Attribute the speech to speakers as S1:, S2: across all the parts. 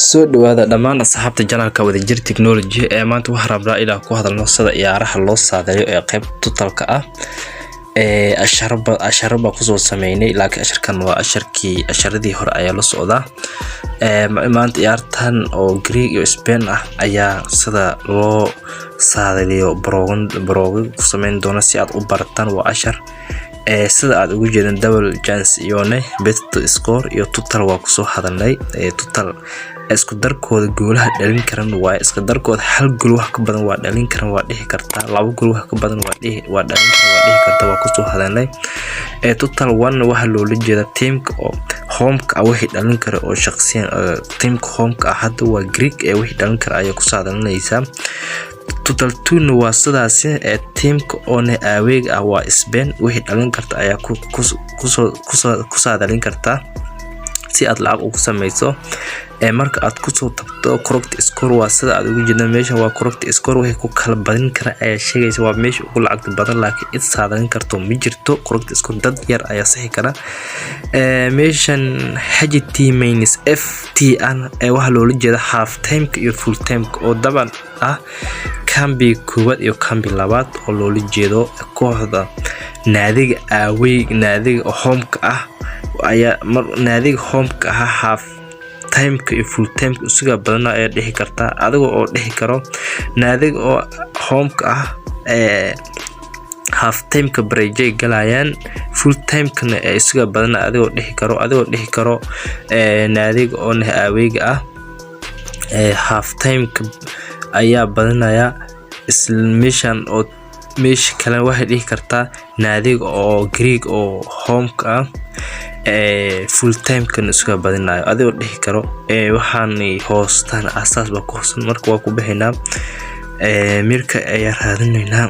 S1: soo dhawaada dhammaan asxaabta janaalka wadajir technology ee maanta waxaan rabnaa inaan ku hadalno sida ciyaaraha loo saadayo ee qayb totalka ah asharba ku soo sameeynay laakiin asharkan waa asharadii hore ayaa la socdaa maanta ciyaartan oo Greek iyo Spain ah ayaa sida loo saadayo brogan ku sameyn doona si aad u barataan waa ashar sida aad ugu jeedaan double chance iyo bet score iyo total waa ku soo hadalnay total isku darkooda goolaha dhalin karan waa isku darkooda hal gool wax ka badan waa dhalin karan waa dhihi kartaa laba gool wax ka badan waa dhalin karan waa dhihi kartaa waa ku soo hadalnay total 1 waxa loo jeedaa teamka oo home-ka wixii dhalin kara oo shakhsiyan teamka home-ka hadda waa Greek wixii dhalin kara ayaa ku soo hadalnaysa total 2 waa sidaas teamka oo aweeg ah waa Spain wixii dhalin karta ayaa ku soo hadalin kartaa si aad lacag ugu sameyso marka aad ku soo tabto correct score waa sida aad ugu jeedaan meesha waa correct score wixii ku kala badin kara ayaa sheegaysa waa meesha ugu lacag badan laakiin cid saadayn karto ma jirto correct score dad yar ayaa saxi kara meeshan HT minus FT an waxa loo jeedaa half time iyo full time oo daban ah kambi koowaad iyo kambi labaad oo loo jeedo kooxda naadiga away naadiga home-ka ah ayaa naadiga home-ka ah half time iyo full time isuga badan ay dhihi kartaa adiga oo dhihi karo naadiga oo home-ka ah half time ka break galayaan full time kana isuga badan adiga oo dhihi karo naadiga oo awayga ah half time ayaa badanaya isla meeshan oo meesha kale waxay dhihi kartaa naadiga oo Greek oo home-ka ah full time kan isuga badinayo adiga dhihi karo waxaan hoostaan asaas ba ku hoosan marka waa ku bixinaa mirka ayaa raadinaynaa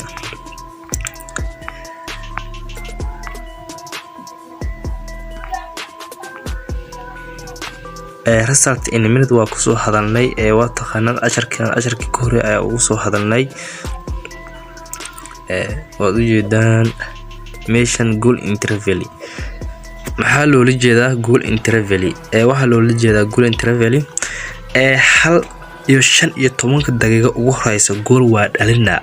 S1: result in minute waa ku soo hadalnay waa taqaanad asharkii ka hore ayaa ugu soo hadalnay waad u jeedaan meeshan goal interval maxaa loo jeedaa goal interval waxa loo jeedaa goal interval hal iyo 15 daqiiqo ugu horeyso goal waa dhalina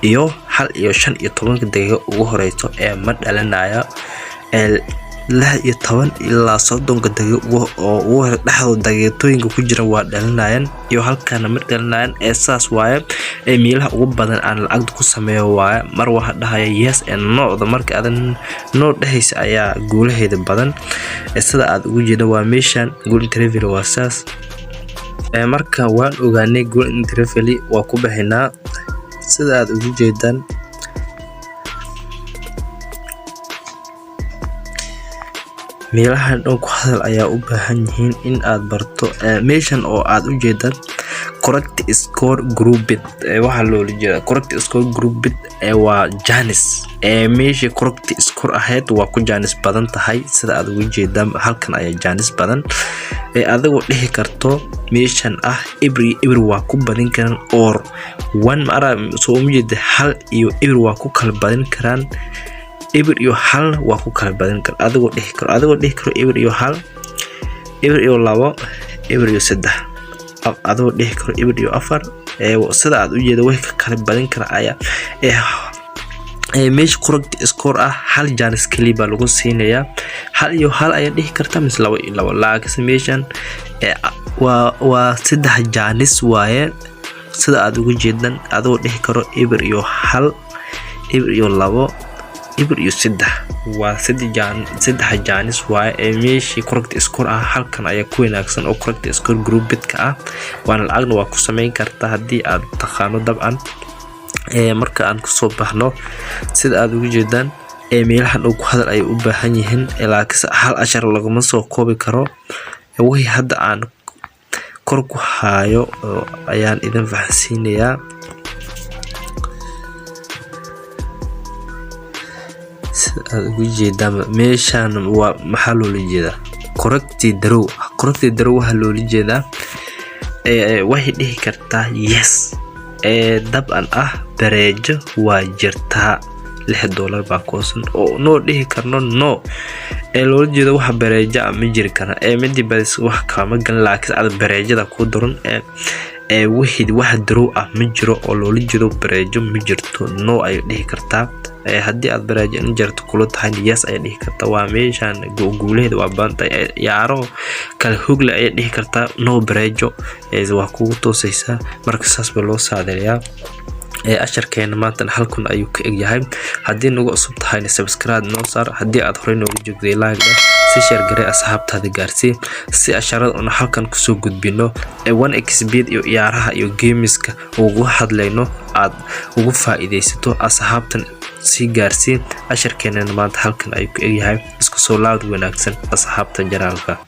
S1: iyo hal iyo 15 daqiiqo ugu horeyso ma dhalinaya 16 ilaa 30 daqiiqo oo ugu dhaxdo daqiiqooyinka ku jira waa dhalinayaan iyo halkaana ma dhalinayaan saas waaye meelaha ugu badan aan lacag ku sameeyo waaye mar waxa dhahay yes and no marka adan no dhahaysa ayaa goolaheeda badan sida aad ugu jeedo waa meeshan goal interval waa saas marka waan ogaanay goal interval waa ku bixinaa sida aad ugu jeedaan meelaha dhow ku hadal ayaa u baahan yihiin in aad barto meeshan oo aad u jeedaan correct score grouped waxa loo jeedaa correct score grouped waa Janis meesha correct score ahayd waa ku Janis badan tahay sida aad ugu jeedaan halkan ayaa Janis badan adigu dhihi karto meeshan ah every waa ku badin karaan or one mara soo jeeda hal iyo every waa ku kala badin karaan eber iyo hal waa ku kala badan kar adigu dhihi karo eber iyo hal eber iyo labo eber iyo saddex adigu dhihi karo eber iyo afar sida aad u jeedo way ka kala badan kar ayaa meesha correct score ah hal Janis kaliya lagu siinayaa hal iyo hal ayaa dhihi kartaa mis labo iyo labo laakiin meeshan waa saddex Janis waaye sida aad ugu jeedaan adigu dhihi karo eber iyo hal eber iyo labo eber iyo saddex waa saddex Janis waaye meeshii correct score ah halkan ayaa ku wanaagsan oo correct score groupedka ah waana lacagna waa ku sameyn kartaa haddii aad taqaano dabcan marka aan ku soo baxno sida aad ugu jeedaan meelaha dhow ku hadal ay u baahan yihiin laakiin hal ashar laguma soo koobi karo wixii hadda aan kor ku hayo ayaan idin faahfaahinayaa ugu jeedaan meeshan waa maxaa loo jeedaa correct draw waxa loo jeedaa waxay dhihi kartaa yes daban ah bareejo waa jirtaa $6 baa koosan oo no dhihi karno no loola jeedo wax bareejo ah ma jiri kara midi badis wax kama gan laakiin aad bareejada ku duran wixii wax darow ah ma jiro oo loola jeedo bareejo ma jirto no ay dhihi kartaa haddii aad bareejo in jirto kula tahay yes ay dhihi kartaa waa meeshan guuleeda waa baantay yaaro kala hogle ay dhihi kartaa no bareejo waa kugu toosaysa marka saas ba loo saadaliyaa asharkeena maanta halkan ayuu ka egyahay haddii nagu cusub tahay subscribe noo saar haddii aad horey noogu joogday like si share garee asxaabtaada gaarsii si asharada una halkan ku soo gudbino 1xbet iyo ciyaaraha iyo gameska ugu hadlayno aad ugu faa'iideysato asxaabtan si gaarsii asharkeena maanta halkan ayuu ka egyahay isku soo laad wanaagsan asxaabta janaalka